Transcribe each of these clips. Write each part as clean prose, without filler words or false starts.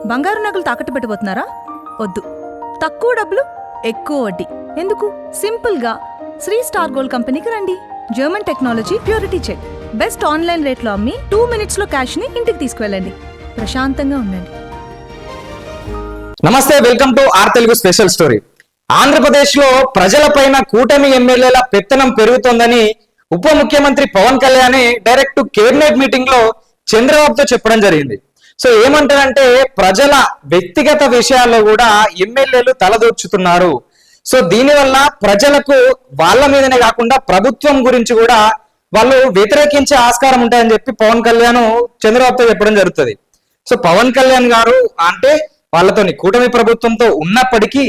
బంగారు నగలు తాకట్టు పెట్టబోతున్నారా? వద్దు. తక్కువ డబ్బులు, ఎక్కువ వడ్డీ ఎందుకు? సింపుల్గా శ్రీ స్టార్ గోల్డ్ కంపెనీకి రండి. German technology, purity check, best online రేట్లో అమ్మి 2 minutesలో క్యాష్ని ఇంటికి తీసుకువెళ్ళండి. ప్రశాంతంగా ఉండండి. నమస్తే, welcome to our Telugu special story. Andhra Pradesh లో ప్రజలపైన కూటమి ఎమ్మెల్యేల పెత్తనం పెరుగుతోందని ఉప ముఖ్యమంత్రి Pawan Kalyan direct cabinet meeting లో చంద్రబాబుతో చెప్పడం జరిగింది. సో ఏమంటారంటే, ప్రజల వ్యక్తిగత విషయాల్లో కూడా ఎమ్మెల్యేలు తలదూర్చుతున్నారు. సో దీనివల్ల ప్రజలకు వాళ్ళ మీదనే కాకుండా ప్రభుత్వం గురించి కూడా వాళ్ళు వ్యతిరేకించే ఆస్కారం ఉంటాయని చెప్పి పవన్ కళ్యాణ్ చంద్రబాబుతో చెప్పడం జరుగుతుంది. సో పవన్ కళ్యాణ్ గారు అంటే వాళ్ళతోని కూటమి ప్రభుత్వంతో ఉన్నప్పటికీ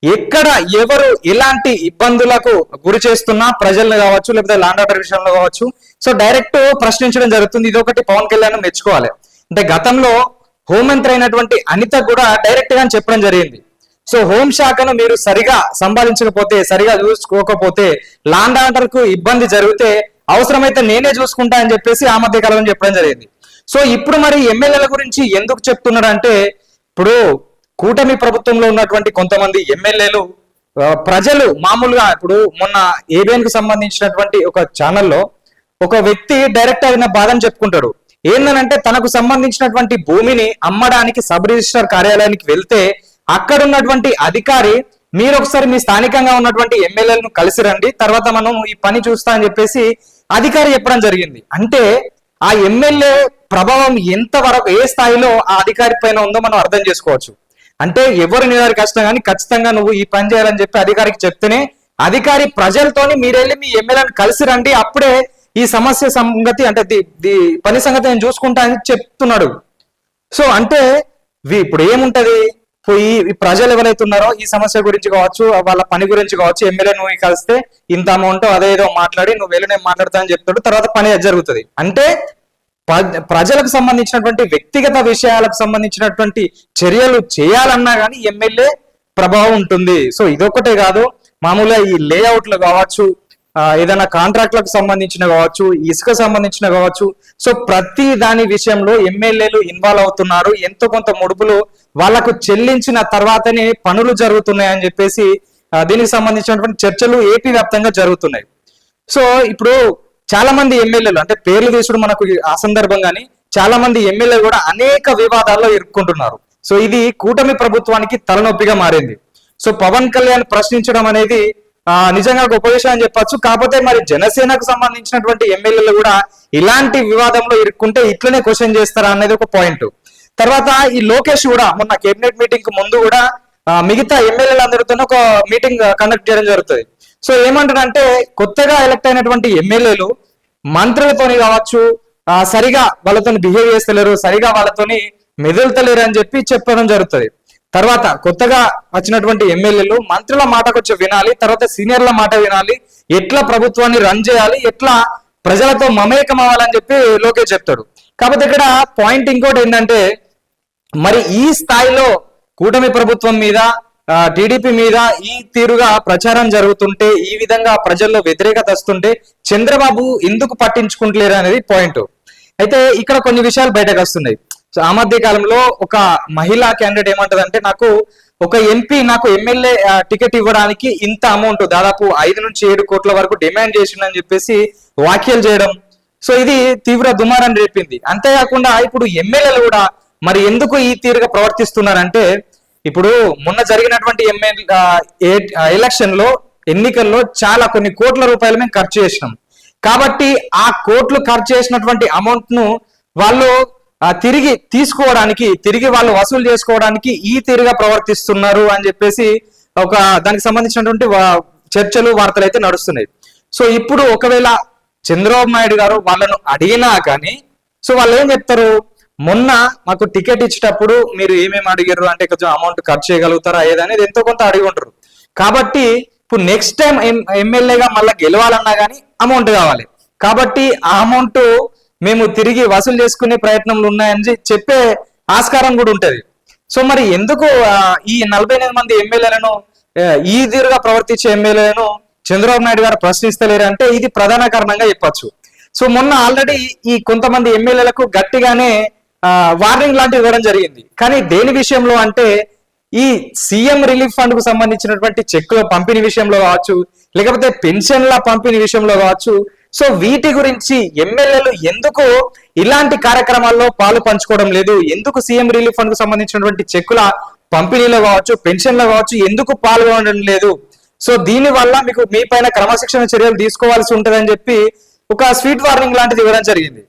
ఎక్కడ ఎవరు ఎలాంటి ఇబ్బందులకు గురి చేస్తున్నా ప్రజలను కావచ్చు, లేకపోతే ల్యాండ్ ఆర్డర్ విషయంలో కావచ్చు, సో డైరెక్ట్ ప్రశ్నించడం జరుగుతుంది. ఇదొకటి పవన్ కళ్యాణ్ మెచ్చుకోవాలి. అంటే గతంలో హోంమంత్రి అయినటువంటి అనిత కూడా డైరెక్ట్ గా చెప్పడం జరిగింది. సో హోంశాఖను మీరు సరిగా సంపాదించకపోతే, సరిగా చూసుకోకపోతే, ల్యాండ్ ఆర్డర్ కు ఇబ్బంది జరిగితే అవసరమైతే నేనే చూసుకుంటా అని చెప్పేసి ఆ మధ్య కాలంలో చెప్పడం జరిగింది. సో ఇప్పుడు మరి ఎమ్మెల్యేల గురించి ఎందుకు చెప్తున్నారు అంటే, ఇప్పుడు కూటమి ప్రభుత్వంలో ఉన్నటువంటి కొంతమంది ఎమ్మెల్యేలు ప్రజలు మామూలుగా ఇప్పుడు మొన్న ఏబిఎన్ కు సంబంధించినటువంటి ఒక ఛానల్లో ఒక వ్యక్తి డైరెక్ట్ అయిన బాధను చెప్పుకుంటాడు. ఏందనంటే, తనకు సంబంధించినటువంటి భూమిని అమ్మడానికి సబ్ రిజిస్ట్రార్ కార్యాలయానికి వెళ్తే అక్కడ ఉన్నటువంటి అధికారి, మీరు ఒకసారి మీ స్థానికంగా ఉన్నటువంటి ఎమ్మెల్యేలను కలిసి రండి, తర్వాత మనం ఈ పని చూస్తా అని చెప్పేసి అధికారి చెప్పడం జరిగింది. అంటే ఆ ఎమ్మెల్యే ప్రభావం ఎంత వరకు, ఏ స్థాయిలో ఆ అధికారి పైన ఉందో మనం అర్థం చేసుకోవచ్చు. అంటే ఎవరు నిరారి కష్టం కానీ ఖచ్చితంగా నువ్వు ఈ పని చేయాలని చెప్పి అధికారికి చెప్తేనే అధికారి ప్రజలతోని మీరెళ్ళి మీ ఎమ్మెల్యేలను కలిసి రండి, అప్పుడే ఈ సమస్య సంగతి అంటే పని సంగతి నేను చూసుకుంటా అని చెప్తున్నాడు. సో అంటే ఇప్పుడు ఏముంటది, పోయి ప్రజలు ఎవరైతే ఉన్నారో ఈ సమస్య గురించి కావచ్చు, వాళ్ళ పని గురించి కావచ్చు, ఎమ్మెల్యే నువ్వు కలిస్తే ఇంత అమౌంట్ అదేదో మాట్లాడి నువ్వు వెళ్ళి నేను మాట్లాడతా అని చెప్తాడు. తర్వాత పని జరుగుతుంది. అంటే ప్రజలకు సంబంధించినటువంటి వ్యక్తిగత విషయాలకు సంబంధించినటువంటి చర్యలు చేయాలన్నా కానీ ఎమ్మెల్యే ప్రభావం ఉంటుంది. సో ఇదొక్కటే కాదు, మామూలుగా ఈ లేఅవుట్లు కావచ్చు, ఏదైనా కాంట్రాక్ట్లకు సంబంధించిన కావచ్చు, ఇసుక సంబంధించిన కావచ్చు, సో ప్రతి దాని విషయంలో ఎమ్మెల్యేలు ఇన్వాల్వ్ అవుతున్నారు. ఎంతో కొంత ముడుపులు వాళ్లకు చెల్లించిన తర్వాతనే పనులు జరుగుతున్నాయని చెప్పేసి దీనికి సంబంధించినటువంటి చర్చలు ఏపీ వ్యాప్తంగా జరుగుతున్నాయి. సో ఇప్పుడు చాలా మంది ఎమ్మెల్యేలు అంటే పేర్లు తీసుడు మనకు ఆ సందర్భంగానే చాలా మంది ఎమ్మెల్యేలు కూడా అనేక వివాదాల్లో ఇరుక్కుంటున్నారు. సో ఇది కూటమి ప్రభుత్వానికి తలనొప్పిగా మారింది. సో పవన్ కళ్యాణ్ ప్రశ్నించడం అనేది నిజంగా గొప్ప విషయం అని చెప్పొచ్చు. కాకపోతే మరి జనసేనకు సంబంధించినటువంటి ఎమ్మెల్యేలు కూడా ఇలాంటి వివాదంలో ఇరుక్కుంటే ఇట్లనే క్వశ్చన్ చేస్తారా అనేది ఒక పాయింట్. తర్వాత ఈ లోకేష్ కూడా మొన్న కేబినెట్ మీటింగ్ కు ముందు కూడా మిగతా ఎమ్మెల్యేలందరితో ఒక మీటింగ్ కండక్ట్ చేయడం జరుగుతుంది. సో ఏమంటారంటే, కొత్తగా ఎలక్ట్ అయినటువంటి ఎమ్మెల్యేలు మంత్రులతోని కావచ్చు సరిగా వాళ్ళతో బిహేవ్ చేస్తలేరు, సరిగా వాళ్ళతోని మెదులుతలేరు అని చెప్పి చెప్పడం జరుగుతుంది. తర్వాత కొత్తగా వచ్చినటువంటి ఎమ్మెల్యేలు మంత్రుల మాట కొంచెం వినాలి, తర్వాత సీనియర్ల మాట వినాలి, ఎట్లా ప్రభుత్వాన్ని రన్ చేయాలి, ఎట్లా ప్రజలతో మమేకం అవ్వాలని చెప్పి లోకేష్ చెప్తాడు. కాకపోతే ఇక్కడ పాయింట్ ఇంకోటి ఏంటంటే, మరి ఈ స్థాయిలో కూటమి ప్రభుత్వం మీద టీడీపీ మీద ఈ తీరుగా ప్రచారం జరుగుతుంటే, ఈ విధంగా ప్రజల్లో వ్యతిరేకత వస్తుంటే చంద్రబాబు ఎందుకు పట్టించుకుంటలేరు అనేది పాయింట్. అయితే ఇక్కడ కొన్ని విషయాలు బయటకు వస్తున్నాయి. సో ఆ మధ్య కాలంలో ఒక మహిళా క్యాండిడేట్ ఏమంటదంటే, నాకు ఒక ఎంపీ నాకు ఎమ్మెల్యే టికెట్ ఇవ్వడానికి ఇంత అమౌంట్ దాదాపు 5 నుంచి 7 కోట్ల వరకు డిమాండ్ చేసిందని చెప్పేసి వ్యాఖ్యలు చేయడం. సో ఇది తీవ్ర దుమారాన్ని రేపింది. అంతేకాకుండా ఇప్పుడు ఎమ్మెల్యేలు కూడా మరి ఎందుకు ఈ తీరుగా ప్రవర్తిస్తున్నారంటే, ఇప్పుడు మొన్న జరిగినటువంటి ఎలక్షన్ లో ఎన్నికల్లో చాలా కొన్ని కోట్ల రూపాయలు మేము ఖర్చు చేసినాం. కాబట్టి ఆ కోట్లు ఖర్చు చేసినటువంటి అమౌంట్ ను వాళ్ళు తిరిగి తీసుకోవడానికి, తిరిగి వాళ్ళు వసూలు చేసుకోవడానికి ఈ తీరుగా ప్రవర్తిస్తున్నారు అని చెప్పేసి ఒక దానికి సంబంధించినటువంటి చర్చలు, వార్తలు అయితే నడుస్తున్నాయి. సో ఇప్పుడు ఒకవేళ చంద్రబాబు నాయుడు గారు వాళ్ళను అడిగినా కానీ సో వాళ్ళు ఏం చెప్తారు, మొన్న మాకు టికెట్ ఇచ్చేటప్పుడు మీరు ఏమేమి అడిగారు అంటే కొంచెం అమౌంట్ ఖర్చు చేయగలుగుతారా ఏదనేది ఎంతో కొంత అడిగి ఉంటారు. కాబట్టి ఇప్పుడు నెక్స్ట్ టైం ఎమ్మెల్యేగా మళ్ళీ గెలవాలన్నా కానీ అమౌంట్ కావాలి. కాబట్టి ఆ అమౌంట్ మేము తిరిగి వసూలు చేసుకునే ప్రయత్నంలో ఉన్నాయని చెప్పే ఆస్కారం కూడా ఉంటది. సో మరి ఎందుకు ఈ 48 మంది ఎమ్మెల్యేలను, ఈ తీరుగా ప్రవర్తించే ఎమ్మెల్యేలను చంద్రబాబు నాయుడు గారు ప్రశ్నిస్తలేరు అంటే ఇది ప్రధాన కారణంగా చెప్పచ్చు. సో మొన్న ఆల్రెడీ ఈ కొంతమంది ఎమ్మెల్యేలకు గట్టిగానే వార్నింగ్ లాంటివి ఇవ్వడం జరిగింది. కానీ దేని విషయంలో అంటే ఈ సీఎం రిలీఫ్ ఫండ్ కు సంబంధించినటువంటి చెక్కుల పంపిణీ విషయంలో కావచ్చు, లేకపోతే పెన్షన్ల పంపిణీ విషయంలో కావచ్చు. సో వీటి గురించి ఎమ్మెల్యేలు ఎందుకు ఇలాంటి కార్యక్రమాల్లో పాలు పంచుకోవడం లేదు, ఎందుకు సీఎం రిలీఫ్ ఫండ్ కు సంబంధించినటువంటి చెక్కుల పంపిణీలో కావచ్చు, పెన్షన్లో కావచ్చు ఎందుకు పాల్గొనడం లేదు, సో దీని వల్ల మీకు మీ పైన క్రమశిక్షణ చర్యలు తీసుకోవాల్సి ఉంటుందని చెప్పి ఒక స్వీట్ వార్నింగ్ లాంటిది ఇవ్వడం జరిగింది.